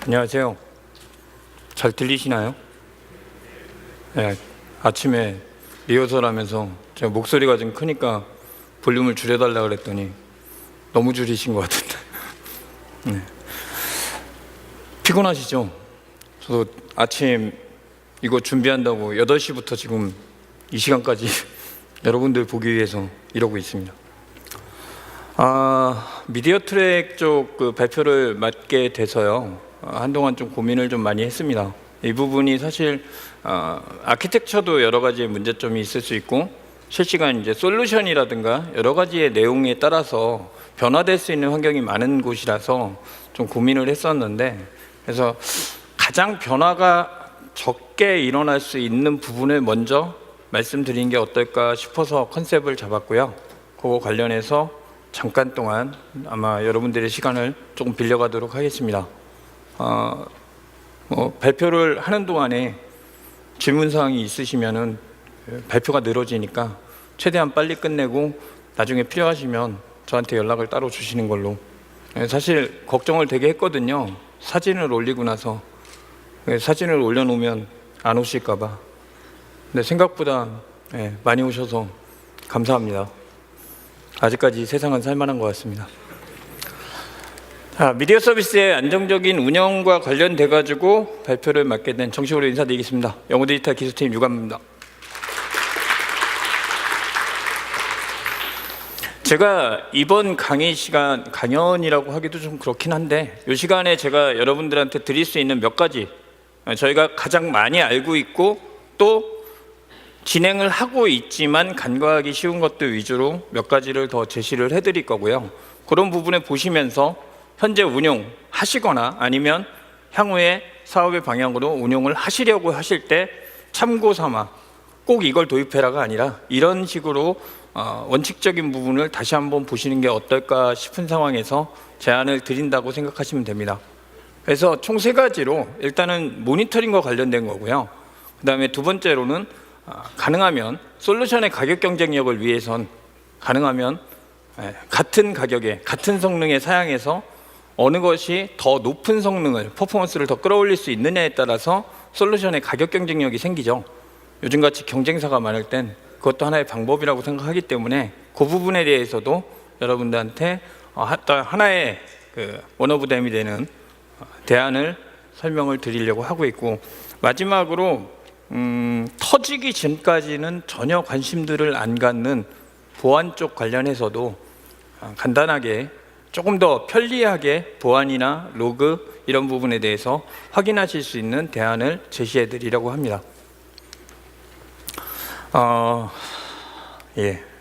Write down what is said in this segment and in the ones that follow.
안녕하세요. 잘 들리시나요? 네, 아침에 리허설 하면서 제가 목소리가 좀 크니까 볼륨을 줄여달라고 그랬더니 너무 줄이신 것 같은데. 네. 피곤하시죠? 저도 아침 이거 준비한다고 8시부터 지금 이 시간까지 여러분들 보기 위해서 이러고 있습니다. 미디어 트랙 쪽 그 발표를 맡게 돼서요, 한동안 좀 고민을 좀 많이 했습니다. 이 부분이 사실 아키텍처도 여러 가지의 문제점이 있을 수 있고, 실시간 이제 솔루션이라든가 여러 가지의 내용에 따라서 변화될 수 있는 환경이 많은 곳이라서 좀 고민을 했었는데, 그래서 가장 변화가 적게 일어날 수 있는 부분을 먼저 말씀드리는 게 어떨까 싶어서 컨셉을 잡았고요. 그거 관련해서 잠깐 동안 아마 여러분들의 시간을 조금 빌려가도록 하겠습니다. 발표를 하는 동안에 질문사항이 있으시면은 발표가 늘어지니까 최대한 빨리 끝내고 나중에 필요하시면 저한테 연락을 따로 주시는 걸로. 사실 걱정을 되게 했거든요. 사진을 올리고 나서 사진을 올려놓으면 안 오실까봐. 근데 생각보다 많이 오셔서 감사합니다. 아직까지 세상은 살만한 것 같습니다. 미디어 서비스의 안정적인 운영과 관련돼 가지고 발표를 맡게 된 정식으로 인사드리겠습니다. 영호 디지털 기술팀 유감입니다. 제가 이번 강의 시간, 강연이라고 하기도 좀 그렇긴 한데, 이 시간에 제가 여러분들한테 드릴 수 있는 몇 가지, 저희가 가장 많이 알고 있고 또 진행을 하고 있지만 간과하기 쉬운 것들 위주로 몇 가지를 더 제시를 해드릴 거고요. 그런 부분을 보시면서 현재 운용하시거나 아니면 향후에 사업의 방향으로 운용을 하시려고 하실 때 참고 삼아 꼭 이걸 도입해라가 아니라 이런 식으로 원칙적인 부분을 다시 한번 보시는 게 어떨까 싶은 상황에서 제안을 드린다고 생각하시면 됩니다. 그래서 총 3가지로 일단은 모니터링과 관련된 거고요. 그 다음에 두 번째로는 가능하면 솔루션의 가격 경쟁력을 위해선 가능하면 같은 가격에 같은 성능의 사양에서 어느 것이 더 높은 성능을, 퍼포먼스를 더 끌어올릴 수 있느냐에 따라서 솔루션의 가격 경쟁력이 생기죠. 요즘같이 경쟁사가 많을 땐 그것도 하나의 방법이라고 생각하기 때문에 그 부분에 대해서도 여러분들한테 하나의 원 오브 댐이 되는 대안을 설명을 드리려고 하고 있고, 마지막으로 터지기 전까지는 전혀 관심들을 안 갖는 보안 쪽 관련해서도 간단하게 조금 더 편리하게 보안이나 로그 이런 부분에 대해서 확인하실 수 있는 대안을 제시해 드리려고 합니다.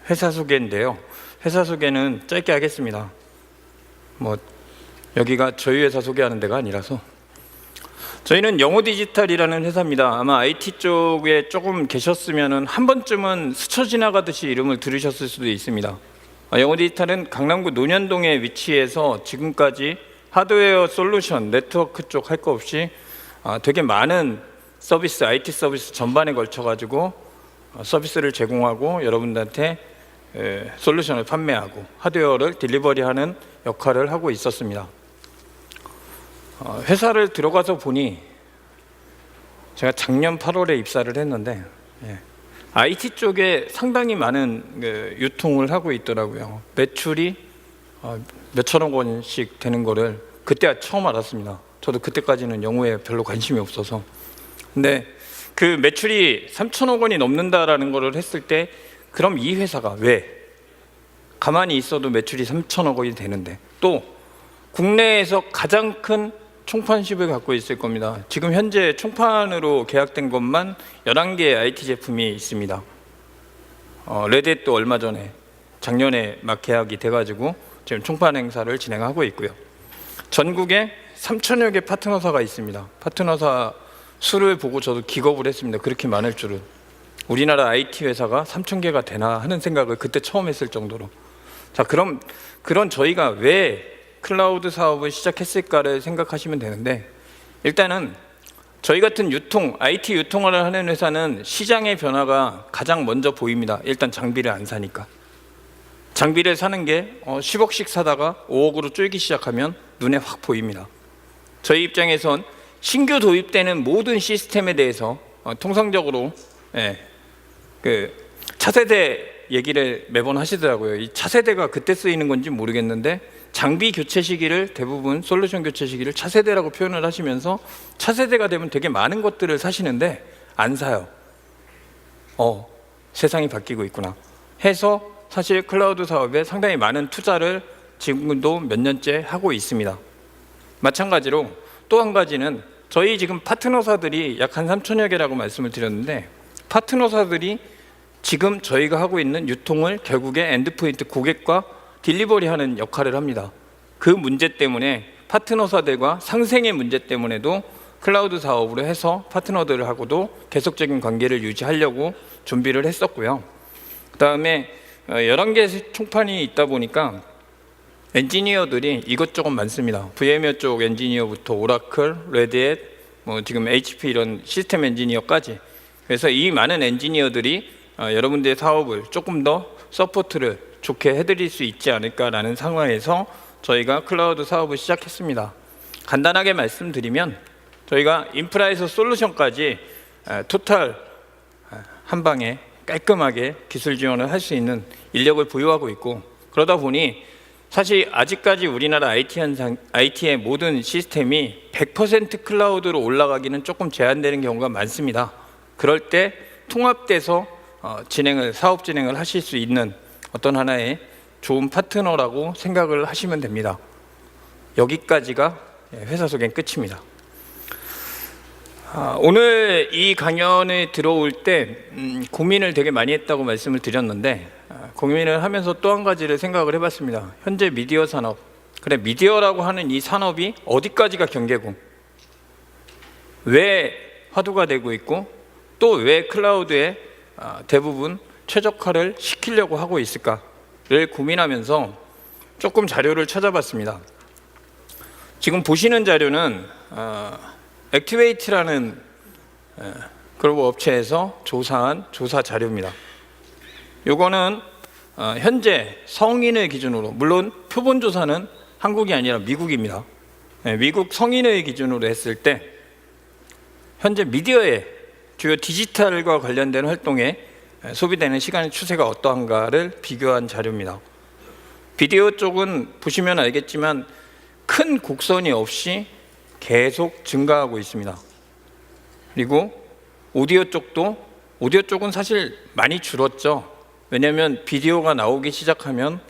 회사 소개인데요. 회사 소개는 짧게 하겠습니다. 여기가 저희 회사 소개하는 데가 아니라서. 저희는 영호 디지털이라는 회사입니다. 아마 IT 쪽에 조금 계셨으면 한 번쯤은 스쳐 지나가듯이 이름을 들으셨을 수도 있습니다. 영호 디지털은 강남구 논현동에 위치해서 지금까지 하드웨어 솔루션, 네트워크 쪽 할 거 없이 되게 많은 서비스, IT 서비스 전반에 걸쳐 가지고 서비스를 제공하고 여러분들한테 솔루션을 판매하고 하드웨어를 딜리버리하는 역할을 하고 있었습니다. 회사를 들어가서 보니 제가 작년 8월에 입사를 했는데 IT 쪽에 상당히 많은 유통을 하고 있더라고요. 매출이 몇천억 원씩 되는 거를 그때 처음 알았습니다. 저도 그때까지는 영어에 별로 관심이 없어서. 근데 그 매출이 3천억 원이 넘는다라는 거를 했을 때, 그럼 이 회사가 왜 가만히 있어도 매출이 3천억 원이 되는데, 또 국내에서 가장 큰 총판십을 갖고 있을 겁니다. 지금 현재 총판으로 계약된 것만 11개의 IT 제품이 있습니다. 레드햇도 얼마 전에 작년에 막 계약이 돼가지고 지금 총판 행사를 진행하고 있고요. 전국에 3천여 개 파트너사가 있습니다. 파트너사 수를 보고 저도 기겁을 했습니다. 그렇게 많을 줄은. 우리나라 IT 회사가 3천 개가 되나 하는 생각을 그때 처음 했을 정도로. 자, 그럼 그런 저희가 왜 클라우드 사업을 시작했을까를 생각하시면 되는데, 일단은 저희 같은 IT 유통을 하는 회사는 시장의 변화가 가장 먼저 보입니다. 일단 장비를 안 사니까. 장비를 사는 게 10억씩 사다가 5억으로 줄기 시작하면 눈에 확 보입니다. 저희 입장에선 신규 도입되는 모든 시스템에 대해서 통상적으로 그 차세대 얘기를 매번 하시더라고요. 이 차세대가 그때 쓰이는 건지 모르겠는데 장비 교체 시기를 대부분 솔루션 교체 시기를 차세대라고 표현을 하시면서 차세대가 되면 되게 많은 것들을 사시는데 안 사요. 세상이 바뀌고 있구나 해서 사실 클라우드 사업에 상당히 많은 투자를 지금도 몇 년째 하고 있습니다. 마찬가지로 또 한 가지는 저희 지금 파트너사들이 약 한 3천여 개라고 말씀을 드렸는데 파트너사들이 지금 저희가 하고 있는 유통을 결국에 엔드포인트 고객과 딜리버리하는 역할을 합니다. 그 문제 때문에 파트너사들과 상생의 문제 때문에도 클라우드 사업으로 해서 파트너들하고도 계속적인 관계를 유지하려고 준비를 했었고요. 그 다음에 11개 총판이 있다 보니까 엔지니어들이 이것저것 많습니다. VMware 쪽 엔지니어부터 오라클, 레드햇, 지금 HP 이런 시스템 엔지니어까지. 그래서 이 많은 엔지니어들이 여러분들의 사업을 조금 더 서포트를 좋게 해드릴 수 있지 않을까라는 상황에서 저희가 클라우드 사업을 시작했습니다. 간단하게 말씀드리면 저희가 인프라에서 솔루션까지 토탈 한 방에 깔끔하게 기술 지원을 할 수 있는 인력을 보유하고 있고, 그러다 보니 사실 아직까지 우리나라 IT의 모든 시스템이 100% 클라우드로 올라가기는 조금 제한되는 경우가 많습니다. 그럴 때 통합돼서 사업 진행을 하실 수 있는 어떤 하나의 좋은 파트너라고 생각을 하시면 됩니다. 여기까지가 회사 소개는 끝입니다. 오늘 이 강연에 들어올 때 고민을 되게 많이 했다고 말씀을 드렸는데, 고민을 하면서 또 한 가지를 생각을 해봤습니다. 현재 미디어 산업, 그래 미디어라고 하는 이 산업이 어디까지가 경계고 왜 화두가 되고 있고 또 왜 클라우드에 대부분 최적화를 시키려고 하고 있을까를 고민하면서 조금 자료를 찾아봤습니다. 지금 보시는 자료는 액티베이트라는 글로벌 업체에서 조사한 조사 자료입니다. 요거는 현재 성인을 기준으로, 물론 표본 조사는 한국이 아니라 미국입니다. 미국 성인을 기준으로 했을 때 현재 미디어의 주요 디지털과 관련된 활동에 소비되는 시간의 추세가 어떠한가를 비교한 자료입니다. 비디오 쪽은 보시면 알겠지만 큰 곡선이 없이 계속 증가하고 있습니다. 그리고 오디오 쪽은 사실 많이 줄었죠. 왜냐하면 비디오가 나오기 시작하면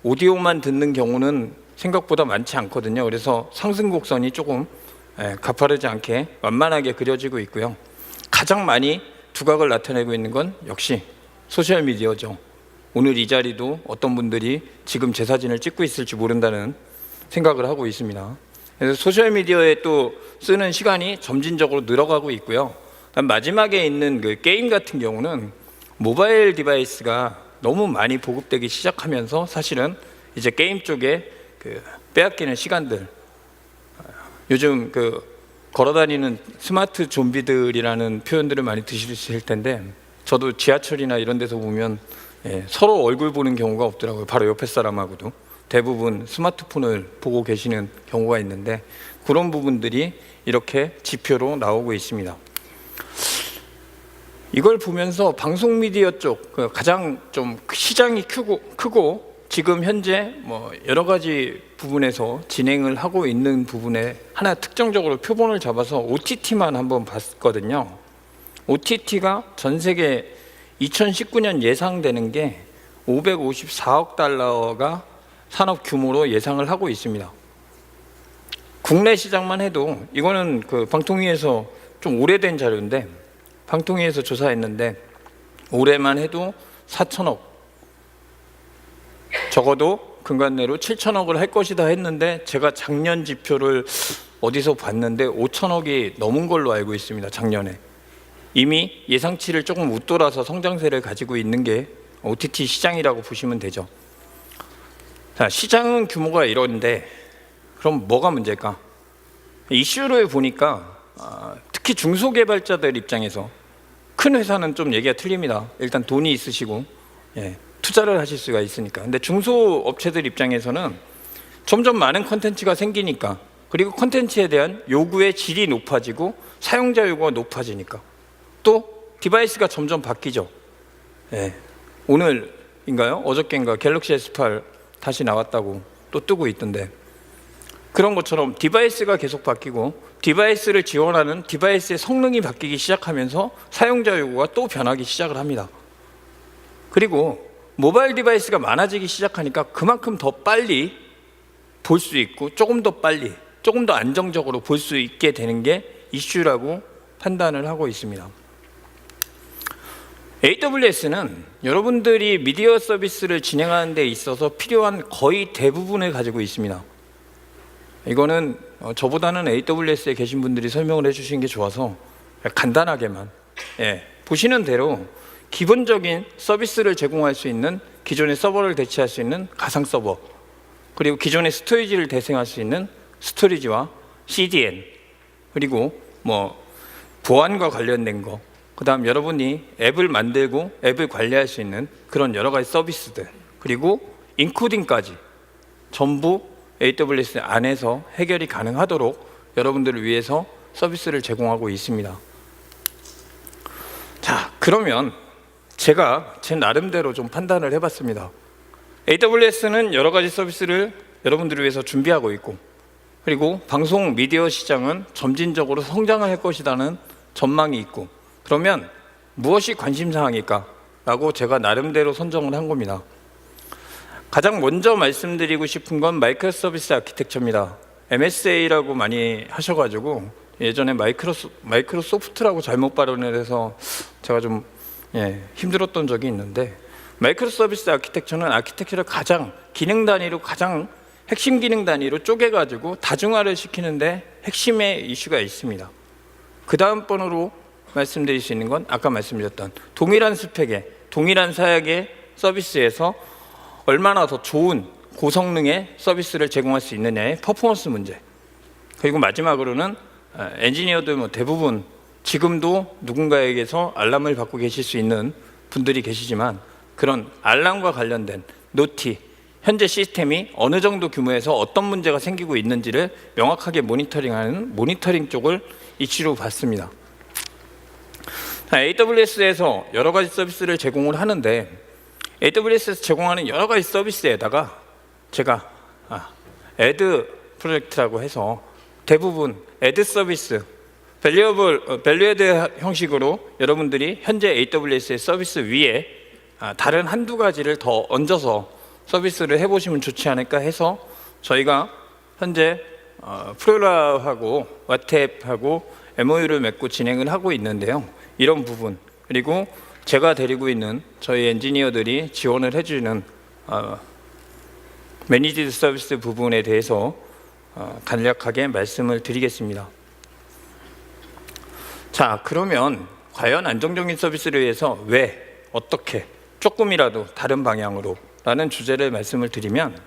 오디오만 듣는 경우는 생각보다 많지 않거든요. 그래서 상승 곡선이 조금 가파르지 않게 완만하게 그려지고 있고요. 가장 많이 두각을 나타내고 있는 건 역시 소셜미디어죠. 오늘 이 자리도 어떤 분들이 지금 제 사진을 찍고 있을지 모른다는 생각을 하고 있습니다. 그래서 소셜미디어에 또 쓰는 시간이 점진적으로 늘어가고 있고요. 마지막에 있는 그 게임 같은 경우는 모바일 디바이스가 너무 많이 보급되기 시작하면서 사실은 이제 게임 쪽에 그 빼앗기는 시간들, 요즘 그 걸어다니는 스마트 좀비들이라는 표현들을 많이 드실 텐데, 저도 지하철이나 이런 데서 보면 서로 얼굴 보는 경우가 없더라고요. 바로 옆에 사람하고도 대부분 스마트폰을 보고 계시는 경우가 있는데, 그런 부분들이 이렇게 지표로 나오고 있습니다. 이걸 보면서 방송 미디어 쪽 가장 좀 시장이 크고 지금 현재 여러 가지 부분에서 진행을 하고 있는 부분에 하나 특정적으로 표본을 잡아서 OTT만 한번 봤거든요. OTT가 전 세계 2019년 예상되는 게 554억 달러가 산업 규모로 예상을 하고 있습니다. 국내 시장만 해도, 이거는 그 방통위에서 좀 오래된 자료인데 방통위에서 조사했는데 올해만 해도 4천억, 적어도 근간내로 7천억을 할 것이다 했는데, 제가 작년 지표를 어디서 봤는데 5천억이 넘은 걸로 알고 있습니다. 작년에 이미 예상치를 조금 웃돌아서 성장세를 가지고 있는 게 OTT 시장이라고 보시면 되죠. 자, 시장은 규모가 이런데 그럼 뭐가 문제일까? 이슈를 보니까 특히 중소개발자들 입장에서, 큰 회사는 좀 얘기가 틀립니다. 일단 돈이 있으시고 투자를 하실 수가 있으니까. 근데 중소업체들 입장에서는 점점 많은 컨텐츠가 생기니까 그리고 콘텐츠에 대한 요구의 질이 높아지고 사용자 요구가 높아지니까 또 디바이스가 점점 바뀌죠. 예. 오늘인가요? 어저께인가 갤럭시 S8 다시 나왔다고 또 뜨고 있던데, 그런 것처럼 디바이스가 계속 바뀌고 디바이스를 지원하는 디바이스의 성능이 바뀌기 시작하면서 사용자 요구가 또 변하기 시작을 합니다. 그리고 모바일 디바이스가 많아지기 시작하니까 그만큼 더 빨리 볼 수 있고 조금 더 빨리, 조금 더 안정적으로 볼 수 있게 되는 게 이슈라고 판단을 하고 있습니다. AWS는 여러분들이 미디어 서비스를 진행하는 데 있어서 필요한 거의 대부분을 가지고 있습니다. 이거는 저보다는 AWS에 계신 분들이 설명을 해주신 게 좋아서 간단하게만, 보시는 대로 기본적인 서비스를 제공할 수 있는 기존의 서버를 대체할 수 있는 가상 서버, 그리고 기존의 스토리지를 대체할 수 있는 스토리지와 CDN, 그리고 보안과 관련된 거, 그 다음 여러분이 앱을 만들고 앱을 관리할 수 있는 그런 여러 가지 서비스들, 그리고 인코딩까지 전부 AWS 안에서 해결이 가능하도록 여러분들을 위해서 서비스를 제공하고 있습니다. 자, 그러면 제가 제 나름대로 좀 판단을 해봤습니다. AWS는 여러 가지 서비스를 여러분들을 위해서 준비하고 있고, 그리고 방송 미디어 시장은 점진적으로 성장을 할 것이라는 전망이 있고, 그러면 무엇이 관심사항일까? 라고 제가 나름대로 선정을 한 겁니다. 가장 먼저 말씀드리고 싶은 건 마이크로 서비스 아키텍처입니다. MSA라고 많이 하셔가지고 예전에 마이크로소프트라고 잘못 발언을 해서 제가 좀 힘들었던 적이 있는데, 마이크로 서비스 아키텍처는 아키텍처를 가장 기능 단위로, 가장 핵심 기능 단위로 쪼개가지고 다중화를 시키는데 핵심의 이슈가 있습니다. 그 다음 번으로 말씀드릴 수 있는 건 아까 말씀드렸던 동일한 스펙에 동일한 사양의 서비스에서 얼마나 더 좋은 고성능의 서비스를 제공할 수 있느냐의 퍼포먼스 문제, 그리고 마지막으로는 엔지니어들 대부분 지금도 누군가에게서 알람을 받고 계실 수 있는 분들이 계시지만, 그런 알람과 관련된 노티, 현재 시스템이 어느 정도 규모에서 어떤 문제가 생기고 있는지를 명확하게 모니터링하는 모니터링 쪽을 이슈로 봤습니다. AWS에서 여러 가지 서비스를 제공을 하는데, AWS에서 제공하는 여러 가지 서비스에다가 제가 애드 프로젝트라고 해서 대부분 애드 서비스, 밸류애드 형식으로 여러분들이 현재 AWS의 서비스 위에 다른 한두 가지를 더 얹어서 서비스를 해보시면 좋지 않을까 해서 저희가 현재 프로라하고 와트앱하고 MOU를 맺고 진행을 하고 있는데요. 이런 부분, 그리고 제가 데리고 있는 저희 엔지니어들이 지원을 해주는 매니지드 서비스 부분에 대해서 간략하게 말씀을 드리겠습니다. 자, 그러면 과연 안정적인 서비스를 위해서 왜, 어떻게, 조금이라도 다른 방향으로 라는 주제를 말씀을 드리면,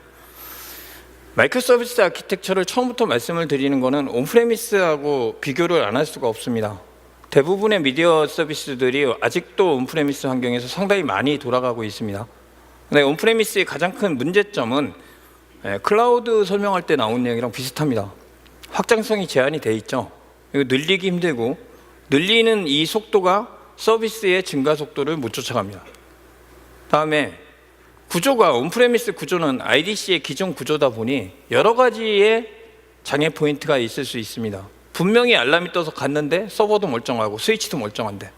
마이크로 서비스 아키텍처를 처음부터 말씀을 드리는 것은 온프레미스하고 비교를 안 할 수가 없습니다. 대부분의 미디어 서비스들이 아직도 온프레미스 환경에서 상당히 많이 돌아가고 있습니다. 근데 온프레미스의 가장 큰 문제점은 클라우드 설명할 때 나온 얘기랑 비슷합니다. 확장성이 제한이 돼 있죠. 이거 늘리기 힘들고, 늘리는 이 속도가 서비스의 증가 속도를 못 쫓아갑니다. 다음에 구조가, 온프레미스 구조는 IDC의 기존 구조다 보니 여러 가지의 장애 포인트가 있을 수 있습니다. 분명히 알람이 떠서 갔는데 서버도 멀쩡하고 스위치도 멀쩡한데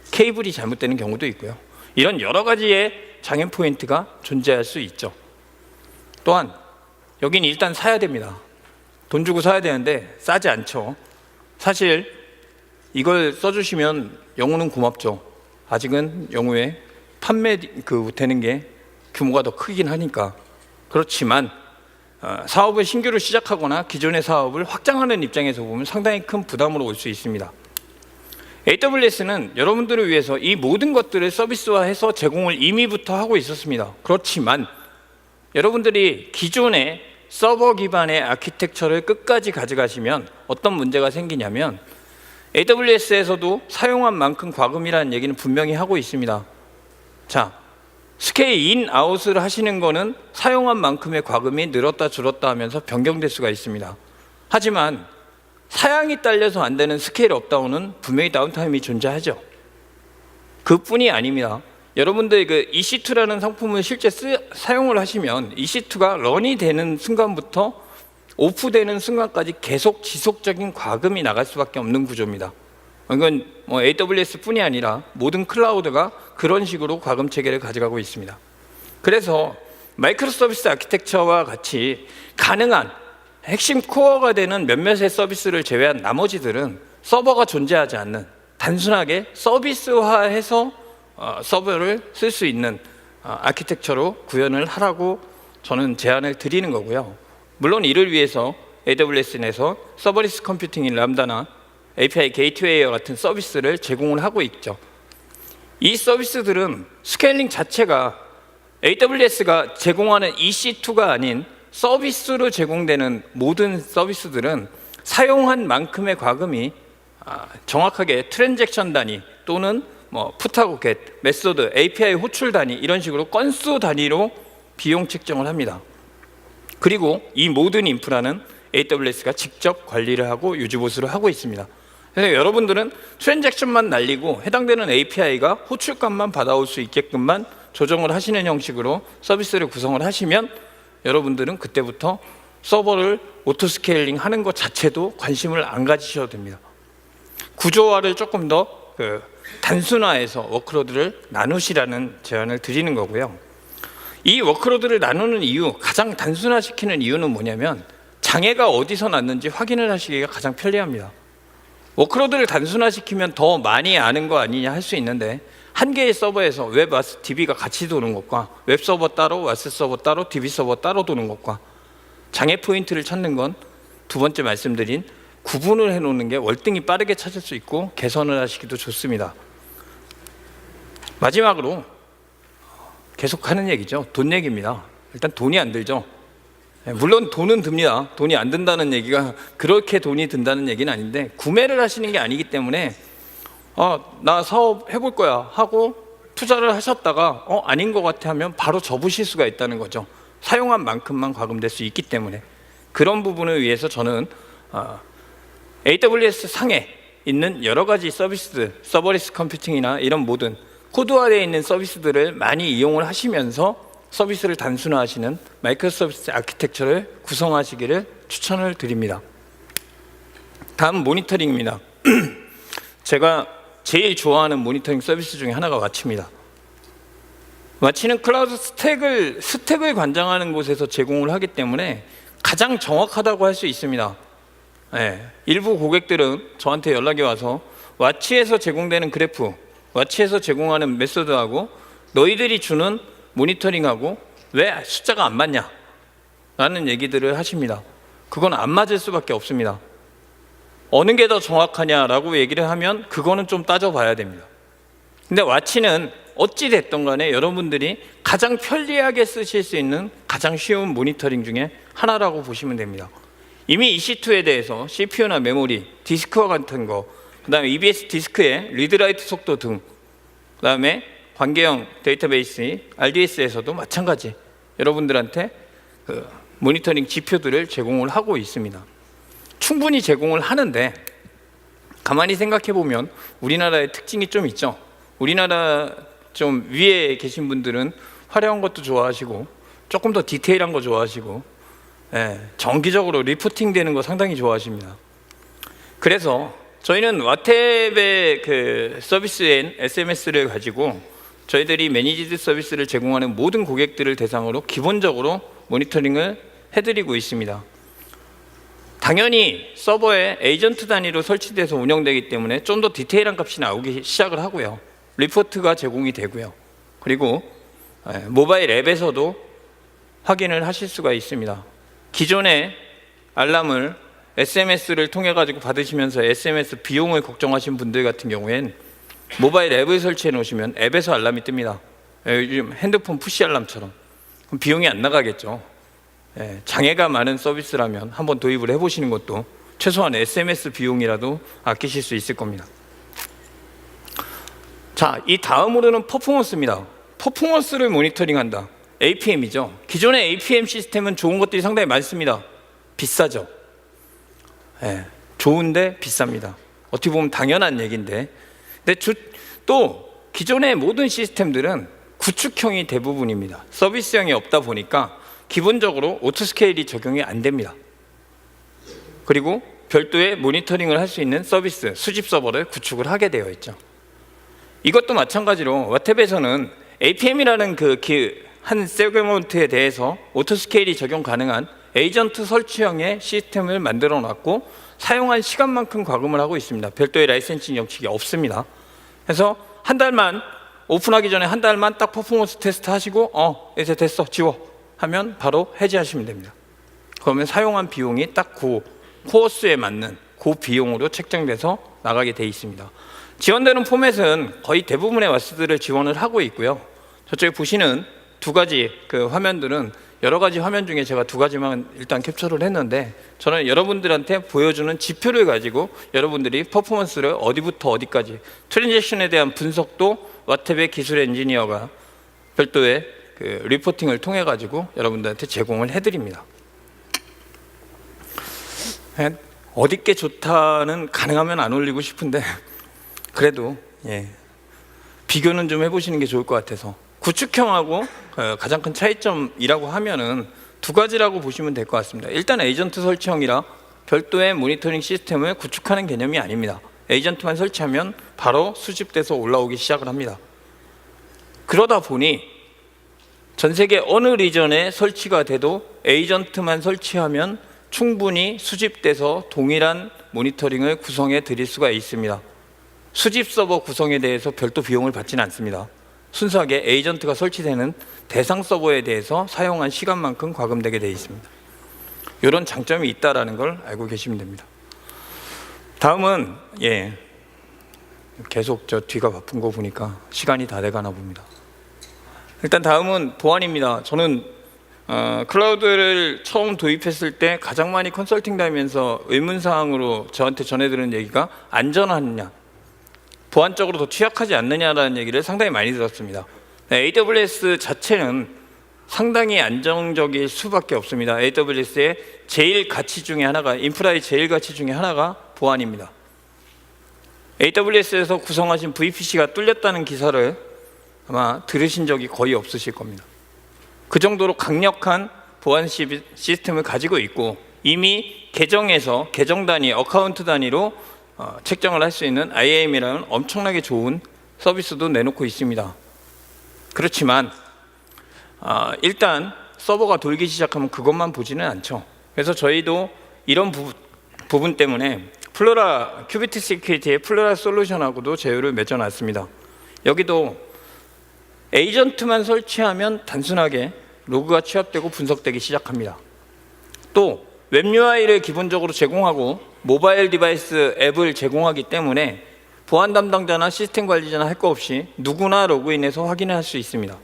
케이블이 잘못되는 경우도 있고요. 이런 여러 가지의 장애 포인트가 존재할 수 있죠. 또한 여긴 일단 사야 됩니다. 돈 주고 사야 되는데 싸지 않죠. 사실 이걸 써주시면 영우는 고맙죠. 아직은 영우에 판매 되는 게 규모가 더 크긴 하니까. 그렇지만 사업을 신규로 시작하거나 기존의 사업을 확장하는 입장에서 보면 상당히 큰 부담으로 올 수 있습니다. AWS는 여러분들을 위해서 이 모든 것들을 서비스화해서 제공을 이미부터 하고 있었습니다. 그렇지만 여러분들이 기존의 서버 기반의 아키텍처를 끝까지 가져가시면 어떤 문제가 생기냐면, AWS에서도 사용한 만큼 과금이라는 얘기는 분명히 하고 있습니다. 자, 스케일 인, 아웃을 하시는 거는 사용한 만큼의 과금이 늘었다 줄었다 하면서 변경될 수가 있습니다. 하지만 사양이 딸려서 안 되는 스케일 업다운은 분명히 다운타임이 존재하죠. 그뿐이 아닙니다. 여러분들 그 EC2라는 상품을 실제 사용을 하시면 EC2가 런이 되는 순간부터 오프되는 순간까지 계속 지속적인 과금이 나갈 수밖에 없는 구조입니다. 이건 뭐 AWS뿐이 아니라 모든 클라우드가 그런 식으로 과금 체계를 가져가고 있습니다. 그래서 마이크로 서비스 아키텍처와 같이 가능한 핵심 코어가 되는 몇몇의 서비스를 제외한 나머지들은 서버가 존재하지 않는 단순하게 서비스화해서 서버를 쓸 수 있는 아키텍처로 구현을 하라고 저는 제안을 드리는 거고요. 물론 이를 위해서 AWS 내에서 서버리스 컴퓨팅인 람다나 API 게이트웨이와 같은 서비스를 제공을 하고 있죠. 이 서비스들은 스케일링 자체가 AWS가 제공하는 EC2가 아닌 서비스로 제공되는 모든 서비스들은 사용한 만큼의 과금이 정확하게 트랜잭션 단위 또는 뭐 풋하고 겟, 메소드, API 호출 단위 이런 식으로 건수 단위로 비용 책정을 합니다. 그리고 이 모든 인프라는 AWS가 직접 관리를 하고 유지보수를 하고 있습니다. 그래서 여러분들은 트랜잭션만 날리고 해당되는 API가 호출값만 받아올 수 있게끔만 조정을 하시는 형식으로 서비스를 구성을 하시면 여러분들은 그때부터 서버를 오토스케일링 하는 것 자체도 관심을 안 가지셔도 됩니다. 구조화를 조금 더 단순화해서 워크로드를 나누시라는 제안을 드리는 거고요. 이 워크로드를 나누는 이유, 가장 단순화시키는 이유는 뭐냐면 장애가 어디서 났는지 확인을 하시기가 가장 편리합니다. 워크로드를 단순화시키면 더 많이 아는 거 아니냐 할 수 있는데 한 개의 서버에서 웹 와스 DB가 같이 도는 것과 웹 서버 따로 와스 서버 따로 DB 서버 따로 도는 것과 장애 포인트를 찾는 건 두 번째 말씀드린 구분을 해놓는 게 월등히 빠르게 찾을 수 있고 개선을 하시기도 좋습니다. 마지막으로 계속하는 얘기죠. 돈 얘기입니다. 일단 돈이 안 들죠. 물론 돈은 듭니다. 돈이 안 든다는 얘기가 그렇게 돈이 든다는 얘기는 아닌데 구매를 하시는 게 아니기 때문에 나 사업 해볼 거야 하고 투자를 하셨다가 아닌 것 같아 하면 바로 접으실 수가 있다는 거죠. 사용한 만큼만 과금될 수 있기 때문에 그런 부분을 위해서 저는 AWS 상에 있는 여러 가지 서비스들, 서버리스 컴퓨팅이나 이런 모든 코드화되어 있는 서비스들을 많이 이용을 하시면서 서비스를 단순화하시는 마이크로 서비스 아키텍처를 구성하시기를 추천을 드립니다. 다음 모니터링입니다. 제가 제일 좋아하는 모니터링 서비스 중에 하나가 와치입니다. 와치는 클라우드 스택을 관장하는 곳에서 제공을 하기 때문에 가장 정확하다고 할 수 있습니다. 일부 고객들은 저한테 연락이 와서 와치에서 제공되는 그래프, 와치에서 제공하는 메소드하고 너희들이 주는 모니터링하고 왜 숫자가 안 맞냐? 라는 얘기들을 하십니다. 그건 안 맞을 수밖에 없습니다. 어느 게 더 정확하냐라고 얘기를 하면 그거는 좀 따져봐야 됩니다. 근데 와치는 어찌 됐든 간에 여러분들이 가장 편리하게 쓰실 수 있는 가장 쉬운 모니터링 중에 하나라고 보시면 됩니다. 이미 EC2에 대해서 CPU나 메모리, 디스크와 같은 거, 그 다음에 EBS 디스크의 리드라이트 속도 등, 그 다음에 관계형 데이터베이스 RDS에서도 마찬가지 여러분들한테 그 모니터링 지표들을 제공을 하고 있습니다. 충분히 제공을 하는데 가만히 생각해 보면 우리나라의 특징이 좀 있죠. 우리나라 좀 위에 계신 분들은 화려한 것도 좋아하시고 조금 더 디테일한 거 좋아하시고 정기적으로 리포팅 되는 거 상당히 좋아하십니다. 그래서 저희는 와탭의 그 서비스인 SMS를 가지고 저희들이 매니지드 서비스를 제공하는 모든 고객들을 대상으로 기본적으로 모니터링을 해드리고 있습니다. 당연히 서버에 에이전트 단위로 설치돼서 운영되기 때문에 좀 더 디테일한 값이 나오기 시작을 하고요. 리포트가 제공이 되고요. 그리고 모바일 앱에서도 확인을 하실 수가 있습니다. 기존의 알람을 SMS를 통해 가지고 받으시면서 SMS 비용을 걱정하신 분들 같은 경우엔 모바일 앱을 설치해 놓으시면 앱에서 알람이 뜹니다. 요즘 핸드폰 푸시 알람처럼. 그럼 비용이 안 나가겠죠. 장애가 많은 서비스라면 한번 도입을 해보시는 것도 최소한 SMS 비용이라도 아끼실 수 있을 겁니다. 자, 이 다음으로는 퍼포먼스입니다. 퍼포먼스를 모니터링한다. APM이죠. 기존의 APM 시스템은 좋은 것들이 상당히 많습니다. 비싸죠. 예, 좋은데 비쌉니다. 어떻게 보면 당연한 얘기인데, 근데 또 기존의 모든 시스템들은 구축형이 대부분입니다. 서비스형이 없다 보니까 기본적으로 오토스케일이 적용이 안 됩니다. 그리고 별도의 모니터링을 할 수 있는 서비스, 수집 서버를 구축을 하게 되어 있죠. 이것도 마찬가지로 와탭에서는 APM이라는 한 세그먼트에 대해서 오토스케일이 적용 가능한 에이전트 설치형의 시스템을 만들어 놨고 사용한 시간만큼 과금을 하고 있습니다. 별도의 라이센싱 영역이 없습니다. 그래서 한 달만 오픈하기 전에 한 달만 딱 퍼포먼스 테스트 하시고 이제 됐어 지워 하면 바로 해지하시면 됩니다. 그러면 사용한 비용이 딱 그 코어스에 맞는 그 비용으로 책정돼서 나가게 돼 있습니다. 지원되는 포맷은 거의 대부분의 와스들을 지원을 하고 있고요. 저쪽에 보시는 두 가지 그 화면들은 여러 가지 화면 중에 제가 두 가지만 일단 캡처를 했는데, 저는 여러분들한테 보여주는 지표를 가지고 여러분들이 퍼포먼스를 어디부터 어디까지, 트랜지션에 대한 분석도 와탭의 기술 엔지니어가 별도의 그 리포팅을 통해 가지고 여러분들한테 제공을 해드립니다. 어디께 좋다는 가능하면 안 올리고 싶은데 그래도 비교는 좀 해보시는 게 좋을 것 같아서, 구축형하고 가장 큰 차이점이라고 하면은 두 가지라고 보시면 될 것 같습니다. 일단 에이전트 설치형이라 별도의 모니터링 시스템을 구축하는 개념이 아닙니다. 에이전트만 설치하면 바로 수집돼서 올라오기 시작을 합니다. 그러다 보니 전 세계 어느 리전에 설치가 돼도 에이전트만 설치하면 충분히 수집돼서 동일한 모니터링을 구성해 드릴 수가 있습니다. 수집 서버 구성에 대해서 별도 비용을 받지는 않습니다. 순수하게 에이전트가 설치되는 대상 서버에 대해서 사용한 시간만큼 과금되게 되어 있습니다. 이런 장점이 있다는 걸 알고 계시면 됩니다. 다음은 계속 저 뒤가 바쁜 거 보니까 시간이 다 돼가나 봅니다. 일단 다음은 보안입니다. 저는 클라우드를 처음 도입했을 때 가장 많이 컨설팅 다니면서 의문사항으로 저한테 전해드리는 얘기가 안전하느냐, 보안적으로 더 취약하지 않느냐라는 얘기를 상당히 많이 들었습니다. AWS 자체는 상당히 안정적일 수밖에 없습니다. AWS의 제일 가치 중에 하나가, 인프라의 제일 가치 중에 하나가 보안입니다. AWS에서 구성하신 VPC가 뚫렸다는 기사를 아마 들으신 적이 거의 없으실 겁니다. 그 정도로 강력한 보안 시스템을 가지고 있고, 이미 계정에서 계정 단위, 어카운트 단위로 책정을 할 수 있는 IAM이라는 엄청나게 좋은 서비스도 내놓고 있습니다. 그렇지만 일단 서버가 돌기 시작하면 그것만 보지는 않죠. 그래서 저희도 이런 부분 때문에 플로라, 큐비트 시큐리티의 플로라 솔루션하고도 제휴를 맺어놨습니다. 여기도 에이전트만 설치하면 단순하게 로그가 취합되고 분석되기 시작합니다. 또 웹 UI를 기본적으로 제공하고 모바일 디바이스 앱을 제공하기 때문에 보안 담당자나 시스템 관리자나 할 거 없이 누구나 로그인해서 확인을 할 수 있습니다.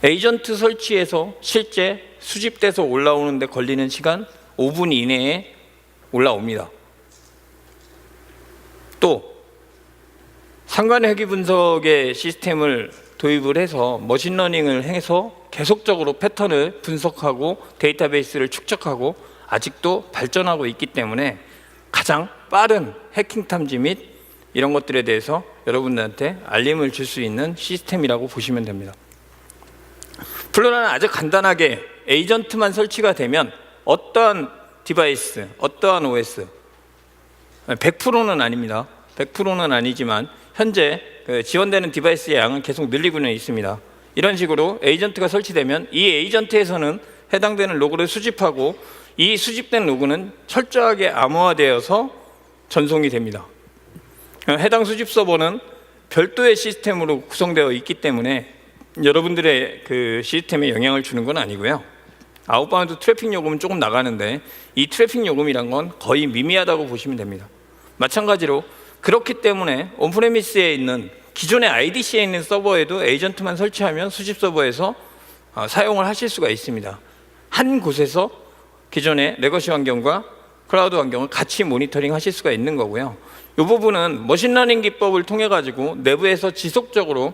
에이전트 설치에서 실제 수집돼서 올라오는데 걸리는 시간 5분 이내에 올라옵니다. 또 상관회귀 분석의 시스템을 도입을 해서 머신러닝을 해서 계속적으로 패턴을 분석하고 데이터베이스를 축적하고 아직도 발전하고 있기 때문에 가장 빠른 해킹 탐지 및 이런 것들에 대해서 여러분들한테 알림을 줄 수 있는 시스템이라고 보시면 됩니다. 플로라는 아주 간단하게 에이전트만 설치가 되면 어떠한 디바이스, 어떠한 OS 100%는 아닙니다. 100%는 아니지만 현재 지원되는 디바이스의 양은 계속 늘리고는 있습니다. 이런 식으로 에이전트가 설치되면 이 에이전트에서는 해당되는 로그를 수집하고 이 수집된 로그는 철저하게 암호화되어서 전송이 됩니다. 해당 수집 서버는 별도의 시스템으로 구성되어 있기 때문에 여러분들의 그 시스템에 영향을 주는 건 아니고요. 아웃바운드 트래픽 요금은 조금 나가는데 이 트래픽 요금이란 건 거의 미미하다고 보시면 됩니다. 마찬가지로 그렇기 때문에 온프레미스에 있는 기존의 IDC에 있는 서버에도 에이전트만 설치하면 수집 서버에서 사용을 하실 수가 있습니다. 한 곳에서 기존의 레거시 환경과 클라우드 환경을 같이 모니터링 하실 수가 있는 거고요. 이 부분은 머신러닝 기법을 통해 가지고 내부에서 지속적으로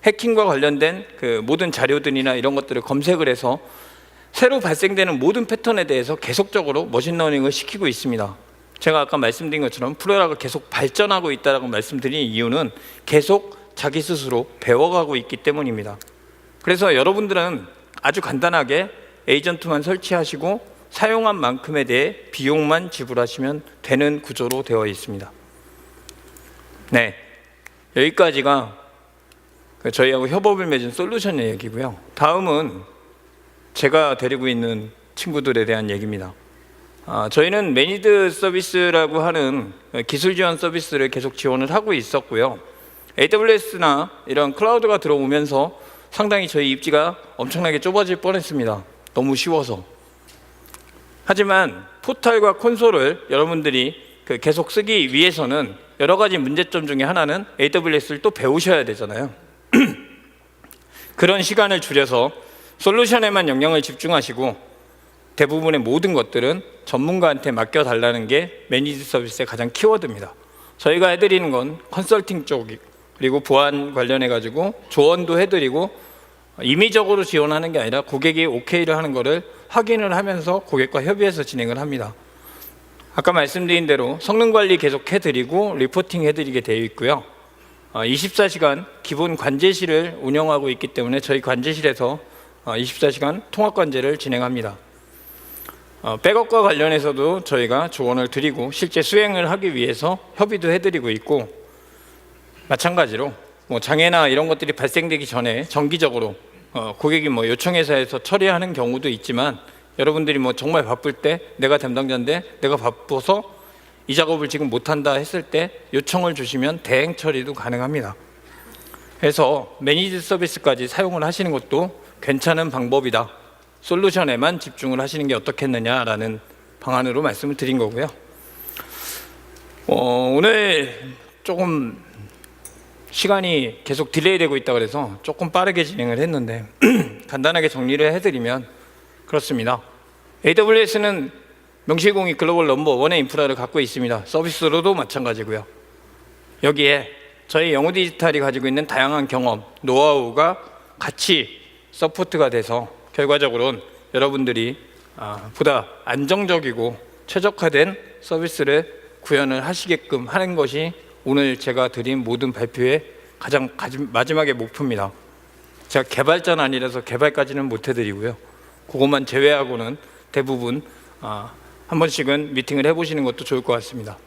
해킹과 관련된 그 모든 자료들이나 이런 것들을 검색을 해서 새로 발생되는 모든 패턴에 대해서 계속적으로 머신러닝을 시키고 있습니다. 제가 아까 말씀드린 것처럼 프로야가 계속 발전하고 있다고 말씀드린 이유는 계속 자기 스스로 배워가고 있기 때문입니다. 그래서 여러분들은 아주 간단하게 에이전트만 설치하시고 사용한 만큼에 대해 비용만 지불하시면 되는 구조로 되어 있습니다. 네, 여기까지가 저희하고 협업을 맺은 솔루션의 얘기고요. 다음은 제가 데리고 있는 친구들에 대한 얘기입니다. 저희는 매니드 서비스라고 하는 기술 지원 서비스를 계속 지원을 하고 있었고요. AWS나 이런 클라우드가 들어오면서 상당히 저희 입지가 엄청나게 좁아질 뻔했습니다. 너무 쉬워서. 하지만 포탈과 콘솔을 여러분들이 계속 쓰기 위해서는 여러 가지 문제점 중에 하나는 AWS를 또 배우셔야 되잖아요. 그런 시간을 줄여서 솔루션에만 영향을 집중하시고 대부분의 모든 것들은 전문가한테 맡겨달라는 게 매니지 서비스의 가장 키워드입니다. 저희가 해드리는 건 컨설팅 쪽 그리고 보안 관련해 가지고 조언도 해드리고 임의적으로 지원하는 게 아니라 고객이 오케이를 하는 거를 확인을 하면서 고객과 협의해서 진행을 합니다. 아까 말씀드린 대로 성능 관리 계속 해드리고 리포팅 해드리게 되어 있고요. 24시간 기본 관제실을 운영하고 있기 때문에 저희 관제실에서 24시간 통합 관제를 진행합니다. 백업과 관련해서도 저희가 조언을 드리고 실제 수행을 하기 위해서 협의도 해드리고 있고, 마찬가지로 장애나 이런 것들이 발생되기 전에 정기적으로 고객이 요청해서 해서 처리하는 경우도 있지만, 여러분들이 정말 바쁠 때 내가 담당자인데 내가 바빠서 이 작업을 지금 못한다 했을 때 요청을 주시면 대행 처리도 가능합니다. 그래서 매니지 서비스까지 사용을 하시는 것도 괜찮은 방법이다, 솔루션에만 집중을 하시는 게 어떻겠느냐라는 방안으로 말씀을 드린 거고요. 오늘 조금 시간이 계속 딜레이 되고 있다 그래서 조금 빠르게 진행을 했는데 간단하게 정리를 해드리면 그렇습니다. AWS는 명실공히 글로벌 넘버 1의 인프라를 갖고 있습니다. 서비스로도 마찬가지고요. 여기에 저희 영우디지털이 가지고 있는 다양한 경험, 노하우가 같이 서포트가 돼서 결과적으로는 여러분들이 보다 안정적이고 최적화된 서비스를 구현을 하시게끔 하는 것이 오늘 제가 드린 모든 발표의 가장 마지막의 목표입니다. 제가 개발자는 아니라서 개발까지는 못 해드리고요. 그것만 제외하고는 대부분 한 번씩은 미팅을 해보시는 것도 좋을 것 같습니다.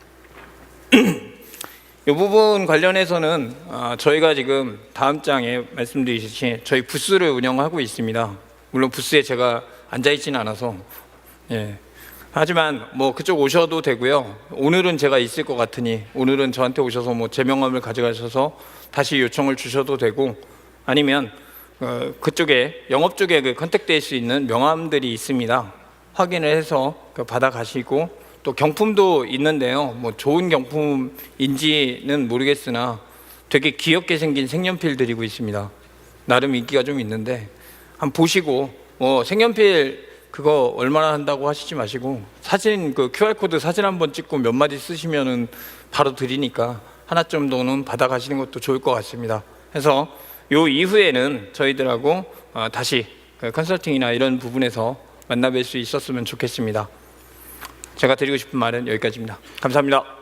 이 부분 관련해서는 저희가 지금 다음 장에 말씀드리듯이 저희 부스를 운영하고 있습니다. 물론 부스에 제가 앉아있지는 않아서, 하지만 그쪽 오셔도 되고요. 오늘은 제가 있을 것 같으니 오늘은 저한테 오셔서 제 명함을 가져가셔서 다시 요청을 주셔도 되고, 아니면 그쪽에 영업 쪽에 컨택될 수 있는 명함들이 있습니다. 확인을 해서 받아가시고, 또 경품도 있는데요. 좋은 경품인지는 모르겠으나 되게 귀엽게 생긴 색연필 드리고 있습니다. 나름 인기가 좀 있는데 한번 보시고, 색연필 그거 얼마나 한다고 하시지 마시고 사진 QR코드 사진 한번 찍고 몇 마디 쓰시면은 바로 드리니까 하나 정도는 받아가시는 것도 좋을 것 같습니다. 그래서 요 이후에는 저희들하고 다시 컨설팅이나 이런 부분에서 만나뵐 수 있었으면 좋겠습니다. 제가 드리고 싶은 말은 여기까지입니다. 감사합니다.